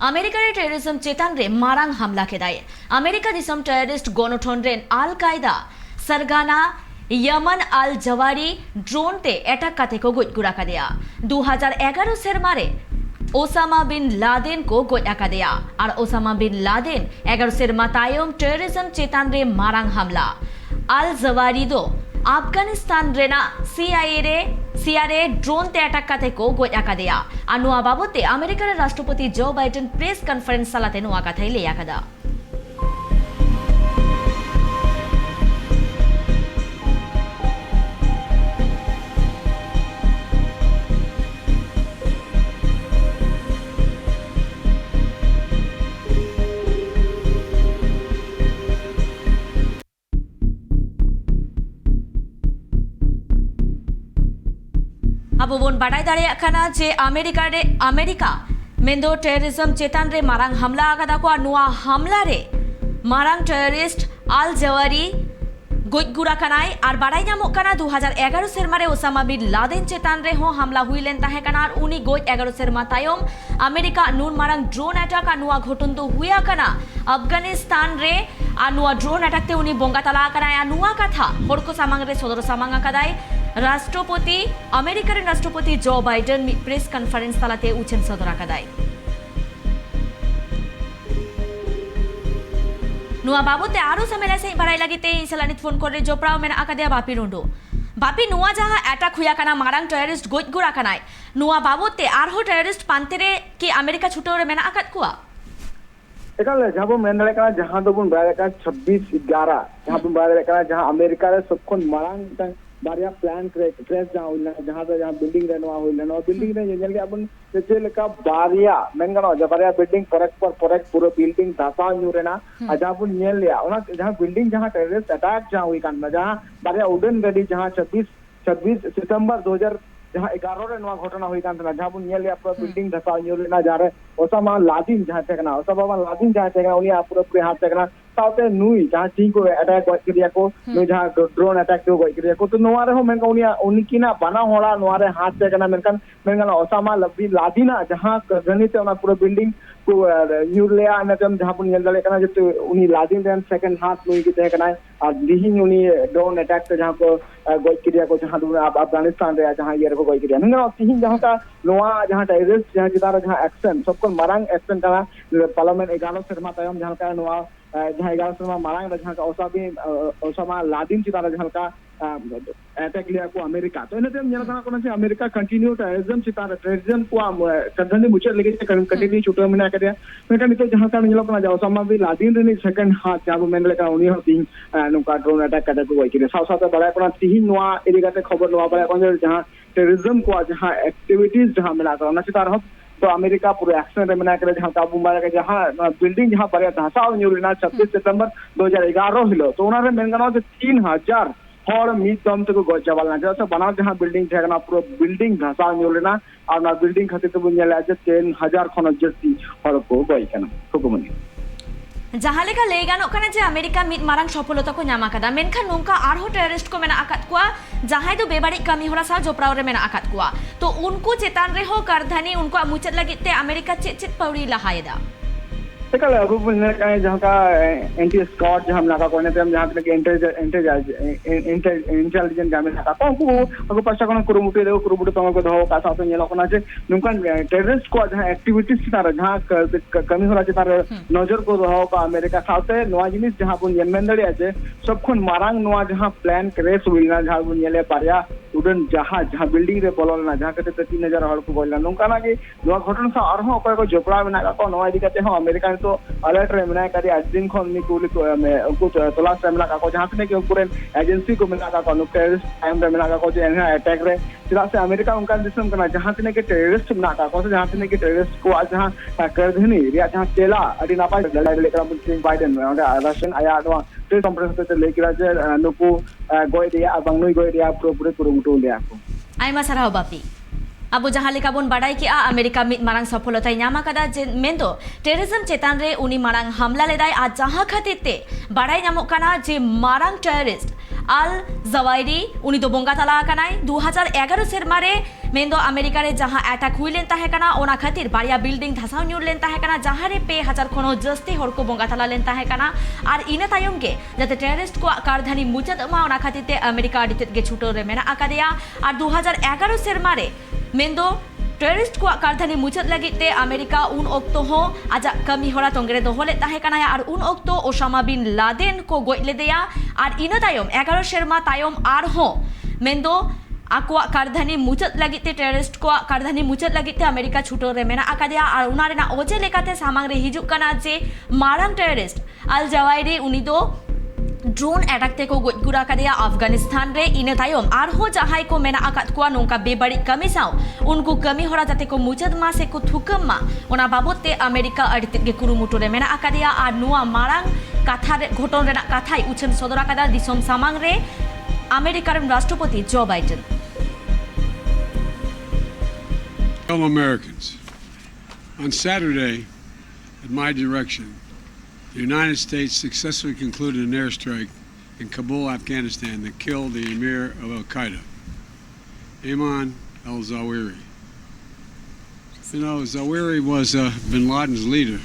अमेरिकार टेररिज्म चेतान रे मारांग हमला केदाय अमेरिका दिसम टेररिस्ट गणठन रेन आल कायदा सरगाना यमन आल जवारी ड्रोन ते अटैक काते को गोज गुरा कादेया 2011 सेरमारे ओसामा बिन लादेन को गोज आकादेया और ओसामा बिन लादेन 11 सेरमा तायम टेररिज्म चेतान रे मारांग हमला आल जवारी दो अफगानिस्तान रेना सीआरए ड्रोन ते अटैक काते को गोज आकादेया अनुआ बाबते अमेरिकार राष्ट्रपति जो बाइडेन प्रेस कॉन्फ्रेंस सालाते नुआ कथाई ले आकादा अब बोन बाडाई दाड़े खाना जे अमेरिका मेंदो टेररिज्म चेतान रे मारांग हमला आकादा को नुआ हमला रे मारांग टेररिस्ट आल जवारी गोज गुरा कनाय और बाडाई नामो कना 2011 सेरमारे ओसामा बिन लादेन चेतान रे हो हमला हुई लेन ताहे कना और उनी गोज 11 सेरमा तायम अमेरिका नून मारांग ड्रोन अटैक नुआ घटन तो हुआ कना अफगानिस्तान रे नुआ ड्रोन अटैक ते उनी बोंगा तला कना नुआ कथा होड़को सामांग रे सदर सामांग आकादाय राष्ट्रपति अमेरिकार राष्ट्रपति जो बाइडेन प्रेस कॉन्फ्रेंस तालाते उचेन सदर आकादाय नुआ बाबूते आरो समेला से बड़ाई लगिते सलानित फोन करे जोपराव मेना आकादिया बापी रुंडो बापी नुआ जहां अटैक हुआ कना मारांग टेररिस्ट गोज गुरा कनाय नुआ बाबूते आरो टेररिस्ट पांतेरे कि अमेरिका छुटोरे मेना आकाद कुआ एकल जहां मेनले कना जहां दो बुन बारे का 26/11 जहां बुन बारे कना जहां अमेरिका रे सबखन मारांग बारिया प्लान क्रैश जहां बिल्डिंग रेनवा होइलनो बिल्डिंग रे जेल के अपन जे लेका बारिया मेंगनो जे बारिया बिल्डिंग परक पूरा बिल्डिंग धसा न्यूरेना जहां बुन नेल लिया ओना जहां बिल्डिंग जहां टेररिस्ट अटैक जहां हुई कान जहां बारिया उड़न गाड़ी जहां 26 सितंबर 2000 जहां 11 रे नवा घटना हुई कान जहां बुन नेल लिया पूरा बिल्डिंग धसा न्यूरेना जा रे ओसामा लादिन जहां तेकना ओसामा लादिन जहां तेकना उनी पूरा हाथ तेकना साउथे नुई जहां चीन को अटैक गोज करिया को नु जहां ड्रोन अटैक को गोज करिया को तो नोवा रे हो मेनका उनी ना बना होड़ा नोवा रे हाथ तेकना मेनका ओसामा लबी लादिना जहां गनिते ओना पूरा बिल्डिंग को न्यूरलिया नतम जहां पुन नेल दले कना जे उनी लादिन देन सेकंड हाथ नुई के तेकना और दिहिन उनी ड्रोन अटैक से जहां को गोज करिया को जहां अफगानिस्तान रे जहां ये को गोज करिया मेनका तिहिन जहां का नोवा जहां टेररिस्ट जहां जितार जहां एक्शन सबको मारांग एक्शन कना पार्लियामेंट 11 सेरमा तायम जहां का नोवा जहां 11 सेरमा मारांग जहां का ओसामा लादिन जितार जहां का अटैक लिया को अमेरिका तो इनते हम जना कोन से अमेरिका कंटिन्यू टेररिज्म चितार टेररिज्म को कंधनी मुचर लेके कंटिन्यू छुटो मिना करे मेटा नितो जहां का निलो कोना जाओ ओसामा भी लादिन रे सेकंड हाथ जाबो मेनले का उनी होती नुका ड्रोन अटैक करे को होई साथ साथ बड़ा कोना तिहि नोआ एरिगाते खबर नोआ बड़ा कोन जहां टेररिज्म को जहां एक्टिविटीज जहां मिला कर ना चितार हो तो अमेरिका पूरे एक्शन रे मना करे जहां काबू मारे के जहां बिल्डिंग जहां पर धसाव न्यूरिना 26 सितंबर 2011 हिलो तो उनारे मेनगनो 3000 और मीत दम तक गोज जवालना जैसे बना जहां बिल्डिंग ठेगना पूरा बिल्डिंग धसा न्यूरिना और ना बिल्डिंग खातिर तो बुनियाला 3000 खन जस्ती और को गोय कना खुकुमनी जहां लेका लेगानो कना जे अमेरिका मिट मारांग सफलता को न्यामा कदा मेनखा नोंका आरो टेररिस्ट को मेना आकात कुआ जहां दो बेबाड़ी कमी होला सा जोपराव रे मेना आकात कुआ तो उनको चेतान रे हो करधनी उनको मुचत लगिते अमेरिका चित पौड़ी लहायदा एकल अब जहां का एंटी स्कॉट जहां लगा कोने ते हम जहां के इंटेलिजेंस गामे लगा को पाछा कोन कुरुमुटी रे कुरुमुटी तम को दहो का साथ नेलो कोना जे नुकन टेररिस्ट को जहां एक्टिविटीज तार जहां कमी होला जे तार नजर को दहो का अमेरिका साथे नोआ जिनिस जहां बुन यनमेंदड़ी आछे सबखन मारांग नोआ जहां प्लान क्रेश हुइना जहां बुन नेले पारिया उडन जहां बिल्डिंग रे बोलना जहां कते 3000 हड़ को बोलना नोका ना कि नोआ घटना सा और हो को जोपड़ा बना का नोआ दिखाते हो अमेरिका तो अलर्ट रे मना करी आज दिन खन नि को तलाश रे मना का जहां से के पूरे एजेंसी को मिला का टेररिस्ट टाइम रे मिला का जे अटैक रे चिरा से अमेरिका उनका दिसम करना जहां से के टेररिस्ट मिला का जहां से के टेररिस्ट को आज जहां करधनी रिया जहां चेला अडी नापा लेकर मुझे बाइडेन रशियन आया प्रेस कॉन्फ्रेंस ते लेकिरा जे नुको गोय दिया बंगनुई गोय दिया पूरे कुरुमुटु लिया को आइमा सराव बापी अब जहां लेका बोन बाडाई कि अमेरिका मिट मारांग सफलता न्यामा कदा जे मेंदो टेररिज्म चेतान रे उनी मारांग हमला लेदाय आ जहां खातिरते बाडाई नामो कना जे मारांग टेररिस्ट आल जवाइरी उनी दो बोंगा तला कनाय 2011 सेरमारे मेन दो अमेरिका रे जहां अटैक हुई लेन ताहे कना ओना खातिर बारिया बिल्डिंग धसाव न्यूर लेन ताहे कना जहां रे 2000 खनो जस्ती हर को बोंगा तला लेन ताहे कना और इने तायम के जाते टेररिस्ट को कारधानी मुचद मा ओना खातिर ते अमेरिका अडितेत गे छुटो रे मेना आकादिया और 2011 सेरमा रे मेन दो टेररिस्ट को कारधानी मुचद लगी ते अमेरिका उन ओक्तो हो आजा कमी होरा तोंगरे दोहले ताहे कना और उन ओक्तो ओसामा बिन लादेन को गोय लेदेया और इने तायम 11 सेरमा तायम आर हो मेन दो आकुआ कारधानी मुचद लगित ते टेररिस्ट को कारधानी मुचद लगित ते अमेरिका छुटो रे मेना आकादिया और उना रेना ओजे लेकाते सामांग रे हिजुक कना जे मारांग टेररिस्ट अल जवाइरी उनी दो ड्रोन अटैक ते को गुरा कदिया अफगानिस्तान रे इने तायम आर हो जहाई को मेना आकात को नोंका बेबड़ी कमी साव उनको कमी होरा जाते को मुचद मा से को थुकम मा ओना बाबत ते अमेरिका अडिते गे कुरुमुटो रे मेना आकादिया और नुआ मारांग कथा रे घटन रेना कथाई उछन सदरा कदा दिसम सामांग रे अमेरिकार राष्ट्रपति Joe Biden Fellow Americans, on Saturday, at my direction, the United States successfully concluded an airstrike in Kabul, Afghanistan that killed the emir of Al-Qaeda, Ayman al-Zawahiri. You know, Zawahiri was bin Laden's leader.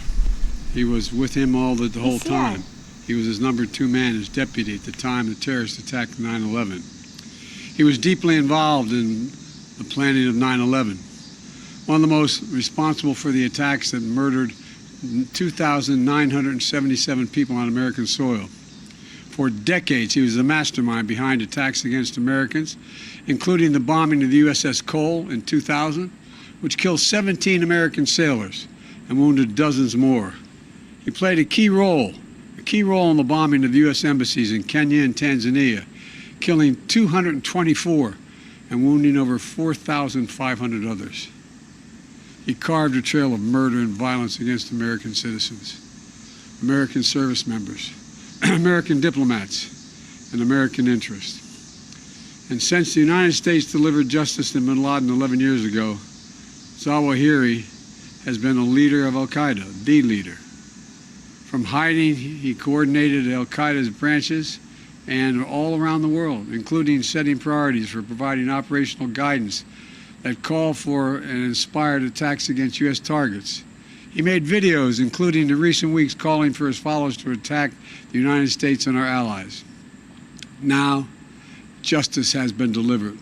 He was with him the whole time. He was his number 2 man, his deputy at the time the terrorists attacked 9/11. He was deeply involved in the planning of 9/11. One of the most responsible for the attacks that murdered 2,977 people on American soil. For decades, he was the mastermind behind attacks against Americans, including the bombing of the USS Cole in 2000, which killed 17 American sailors and wounded dozens more. He played a key role in the bombing of the U.S. embassies in Kenya and Tanzania, killing 224 and wounding over 4,500 others. He carved a trail of murder and violence against American citizens, American service members, American diplomats, and American interests. And since the United States delivered justice to bin Laden 11 years ago, Zawahiri has been a leader of Al-Qaeda, the leader. From hiding, he coordinated Al-Qaeda's branches and all around the world, including setting priorities for providing operational guidance that called for and inspired attacks against U.S. targets. He made videos, including in recent weeks, calling for his followers to attack the United States and our allies. Now, justice has been delivered.